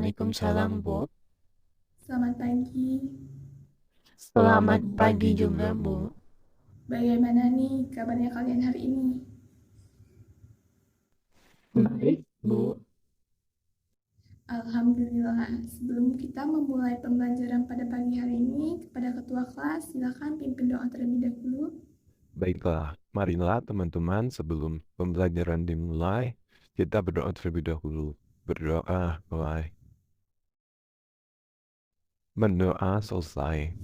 Waalaikumsalam, Bu. Selamat pagi. Selamat pagi juga, Bu. Bagaimana nih kabarnya kalian hari ini? Baik, Bu. Alhamdulillah. Sebelum kita memulai pembelajaran pada pagi hari ini, kepada ketua kelas, silakan pimpin doa terlebih dahulu. Baiklah, marilah teman-teman sebelum pembelajaran dimulai, kita berdoa terlebih dahulu. Berdoa mulai. Mendoa selesai.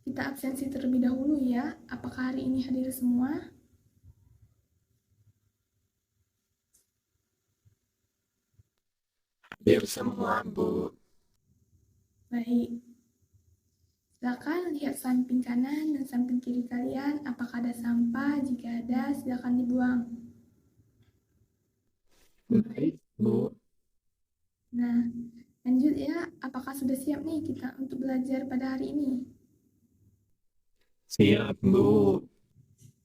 Kita absensi terlebih dahulu ya. Apakah hari ini hadir semua? Hadir semua, Bu. Baik. Silakan lihat samping kanan dan samping kiri kalian. Apakah ada sampah? Jika ada, silakan dibuang. Baik, Bu. Nah, lanjut ya. Apakah sudah siap nih kita untuk belajar pada hari ini? Siap, Bu.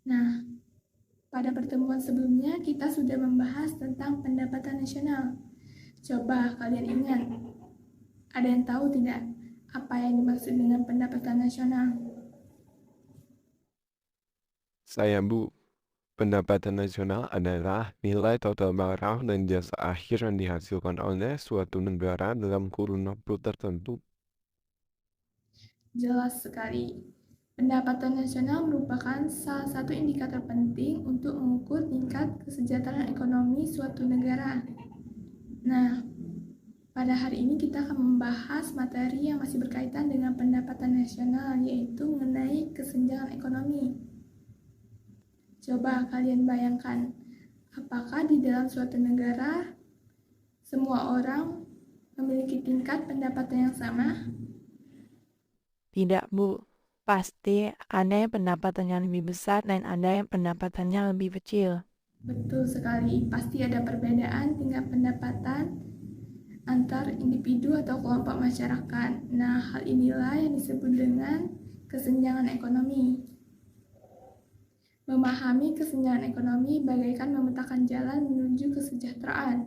Nah, pada pertemuan sebelumnya kita sudah membahas tentang pendapatan nasional. Coba kalian ingat, ada yang tahu tidak apa yang dimaksud dengan pendapatan nasional? Saya, Bu. Pendapatan nasional adalah nilai total barang dan jasa akhir yang dihasilkan oleh suatu negara dalam kurun waktu tertentu. Jelas sekali. Pendapatan nasional merupakan salah satu indikator penting untuk mengukur tingkat kesejahteraan ekonomi suatu negara. Nah, pada hari ini kita akan membahas materi yang masih berkaitan dengan pendapatan nasional, yaitu mengenai kesenjangan ekonomi. Coba kalian bayangkan, apakah di dalam suatu negara semua orang memiliki tingkat pendapatan yang sama? Tidak, Bu. Pasti ada yang pendapatannya lebih besar dan ada yang pendapatannya lebih kecil. Betul sekali, pasti ada perbedaan tingkat pendapatan antar individu atau kelompok masyarakat. Nah, hal inilah yang disebut dengan kesenjangan ekonomi. Memahami kesenjangan ekonomi bagaikan memetakan jalan menuju kesejahteraan.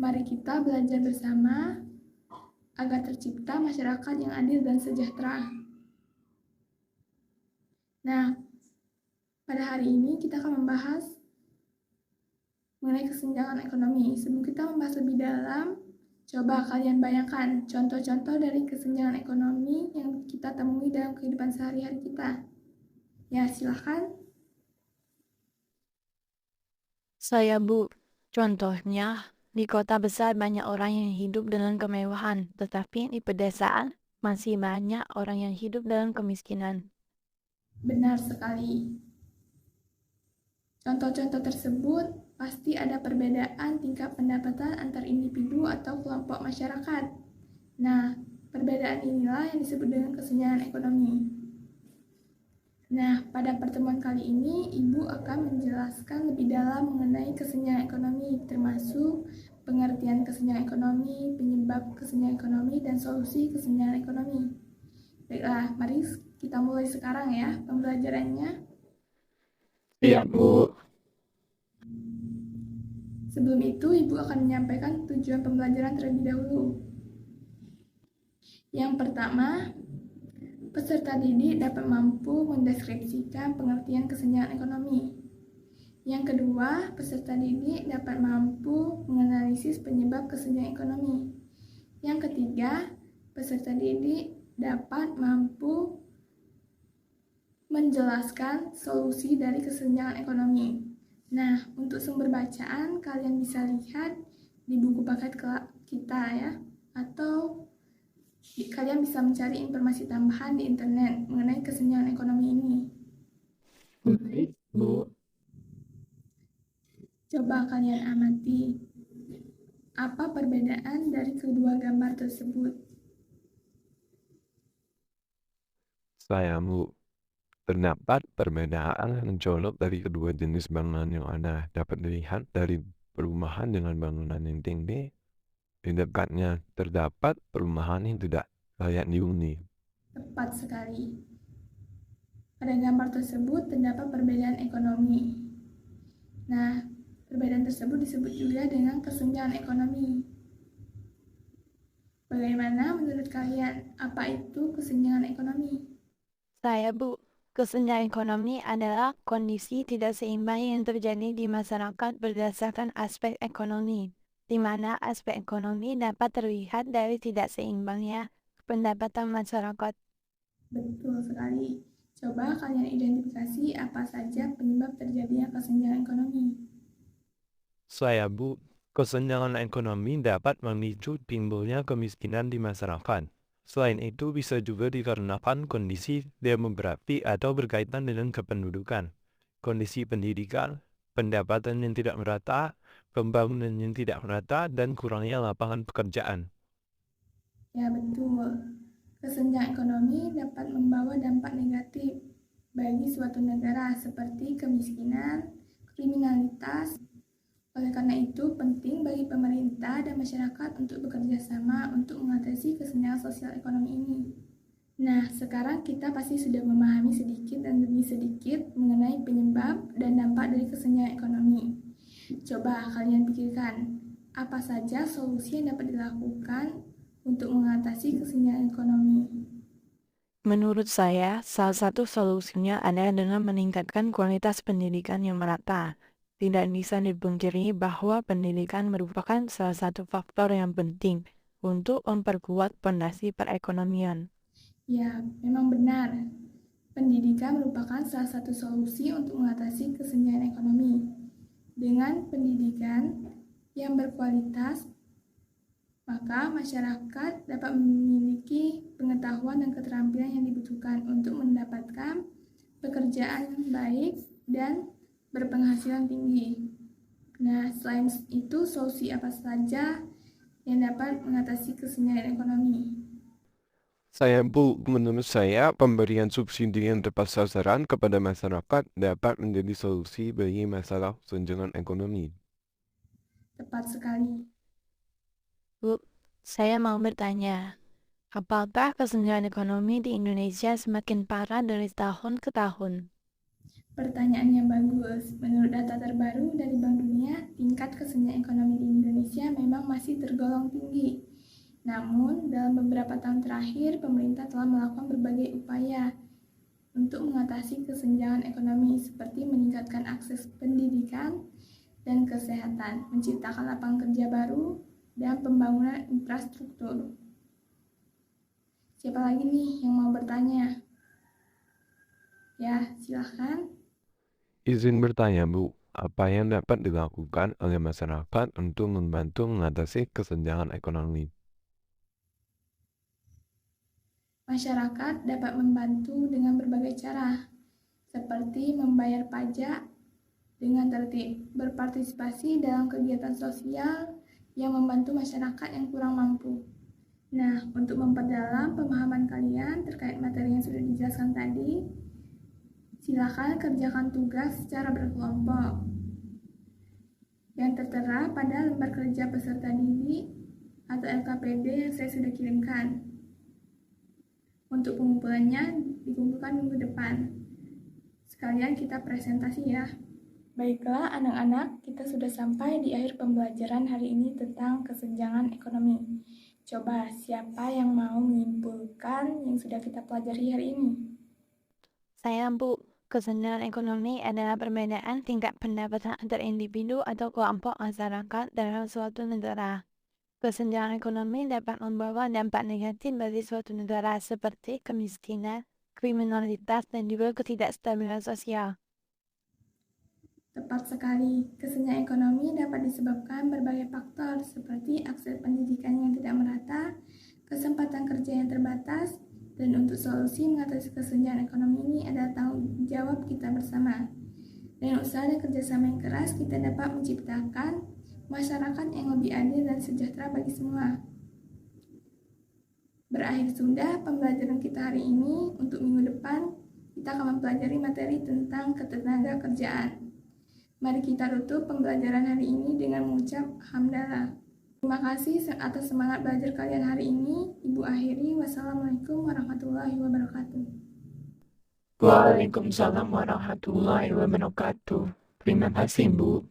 Mari kita belajar bersama agar tercipta masyarakat yang adil dan sejahtera. Nah, pada hari ini kita akan membahas mengenai kesenjangan ekonomi. Sebelum kita membahas lebih dalam, coba kalian bayangkan contoh-contoh dari kesenjangan ekonomi yang kita temui dalam kehidupan sehari-hari kita. Ya, silahkan. Saya, Bu. Contohnya, di kota besar banyak orang yang hidup dengan kemewahan, tetapi di pedesaan masih banyak orang yang hidup dalam kemiskinan. Benar sekali. Contoh-contoh tersebut pasti ada perbedaan tingkat pendapatan antar individu atau kelompok masyarakat. Nah, perbedaan inilah yang disebut dengan kesenjangan ekonomi. Nah, pada pertemuan kali ini, Ibu akan menjelaskan lebih dalam mengenai kesenjangan ekonomi, termasuk pengertian kesenjangan ekonomi, penyebab kesenjangan ekonomi, dan solusi kesenjangan ekonomi. Baiklah, mari kita mulai sekarang ya pembelajarannya. Siap, Bu. Sebelum itu, Ibu akan menyampaikan tujuan pembelajaran terlebih dahulu. Yang pertama, peserta didik dapat mampu mendeskripsikan pengertian kesenjangan ekonomi. Yang kedua, peserta didik dapat mampu menganalisis penyebab kesenjangan ekonomi. Yang ketiga, peserta didik dapat mampu menjelaskan solusi dari kesenjangan ekonomi. Nah, untuk sumber bacaan kalian bisa lihat di buku paket kita ya, atau kalian bisa mencari informasi tambahan di internet mengenai kesenjangan ekonomi ini. Baik, Bu. Coba kalian amati apa perbedaan dari kedua gambar tersebut. Saya, Bu. Terdapat perbedaan yang mencolok dari kedua jenis bangunan yang ada. Dapat dilihat dari perumahan dengan bangunan yang tinggi. Di dekatnya terdapat perumahan yang tidak layak dihuni. Tepat sekali. Pada gambar tersebut terdapat perbedaan ekonomi. Nah, Perbedaan tersebut disebut juga dengan kesenjangan ekonomi. Bagaimana menurut kalian, apa itu kesenjangan ekonomi? Saya, Bu. Kesenjangan ekonomi adalah kondisi tidak seimbang yang terjadi di masyarakat berdasarkan aspek ekonomi, di mana aspek ekonomi dapat terlihat dari tidak seimbangnya pendapatan masyarakat. Betul sekali. Coba kalian identifikasi apa saja penyebab terjadinya kesenjangan ekonomi. Saya, Bu. Kesenjangan ekonomi dapat memicu timbulnya kemiskinan di masyarakat. Selain itu bisa juga dikarenakan kondisi demografi atau berkaitan dengan kependudukan, kondisi pendidikan, pendapatan yang tidak merata, pembangunan yang tidak merata, dan kurangnya lapangan pekerjaan. Ya betul. Kesenjangan ekonomi dapat membawa dampak negatif bagi suatu negara seperti kemiskinan, kriminalitas. Oleh karena itu, penting bagi pemerintah dan masyarakat untuk bekerja sama untuk mengatasi kesenjangan sosial ekonomi ini. Nah, sekarang kita pasti sudah memahami sedikit dan lebih sedikit mengenai penyebab dan dampak dari kesenjangan ekonomi. Coba kalian pikirkan, apa saja solusi yang dapat dilakukan untuk mengatasi kesenjangan ekonomi? Menurut saya, salah satu solusinya adalah dengan meningkatkan kualitas pendidikan yang merata. Tidak bisa dipungkiri bahwa pendidikan merupakan salah satu faktor yang penting untuk memperkuat fondasi perekonomian. Ya, memang benar. Pendidikan merupakan salah satu solusi untuk mengatasi kesenjangan ekonomi. Dengan pendidikan yang berkualitas, maka masyarakat dapat memiliki pengetahuan dan keterampilan yang dibutuhkan untuk mendapatkan pekerjaan yang baik dan berpenghasilan tinggi. Nah, selain itu, solusi apa saja yang dapat mengatasi kesenjangan ekonomi? Menurut saya, pemberian subsidi yang tepat sasaran kepada masyarakat dapat menjadi solusi bagi masalah kesenjangan ekonomi. Tepat sekali. Bu, saya mau bertanya, apakah kesenjangan ekonomi di Indonesia semakin parah dari tahun ke tahun? Pertanyaan yang bagus. Menurut data terbaru dari Bank Dunia, tingkat kesenjangan ekonomi di Indonesia memang masih tergolong tinggi. Namun, dalam beberapa tahun terakhir, pemerintah telah melakukan berbagai upaya untuk mengatasi kesenjangan ekonomi seperti meningkatkan akses pendidikan dan kesehatan, menciptakan lapangan kerja baru, dan pembangunan infrastruktur. Siapa lagi nih yang mau bertanya? Ya, silahkan. Izin bertanya, Bu, apa yang dapat dilakukan oleh masyarakat untuk membantu mengatasi kesenjangan ekonomi? Masyarakat dapat membantu dengan berbagai cara, seperti membayar pajak dengan tertib, berpartisipasi dalam kegiatan sosial yang membantu masyarakat yang kurang mampu. Nah, untuk memperdalam pemahaman kalian terkait materi yang sudah dijelaskan tadi, silakan kerjakan tugas secara berkelompok yang tertera pada lembar kerja peserta didik atau LKPD yang saya sudah kirimkan. Untuk pengumpulannya dikumpulkan minggu depan. Sekalian kita presentasi ya. Baiklah anak-anak, kita sudah sampai di akhir pembelajaran hari ini tentang kesenjangan ekonomi. Coba siapa yang mau menyimpulkan yang sudah kita pelajari hari ini? Saya, Bu. Kesenjangan ekonomi adalah perbedaan tingkat pendapatan antar individu atau kelompok masyarakat dalam suatu negara. Kesenjangan ekonomi dapat membawa dampak negatif bagi suatu negara seperti kemiskinan, kriminalitas, dan juga ketidakstabilan sosial. Tepat sekali, kesenjangan ekonomi dapat disebabkan berbagai faktor seperti akses pendidikan yang tidak merata, kesempatan kerja yang terbatas, dan untuk solusi mengatasi kesenjangan ekonomi ini adalah tanggung jawab kita bersama. Dengan usaha dan kerjasama yang keras, kita dapat menciptakan masyarakat yang lebih adil dan sejahtera bagi semua. Berakhir sudah pembelajaran kita hari ini. Untuk minggu depan, kita akan mempelajari materi tentang ketenaga kerjaan. Mari kita tutup pembelajaran hari ini dengan mengucap hamdalah. Terima kasih atas semangat belajar kalian hari ini. Ibu akhiri, wassalamualaikum warahmatullahi wabarakatuh. Waalaikumsalam warahmatullahi wabarakatuh. Terima kasih, Bu.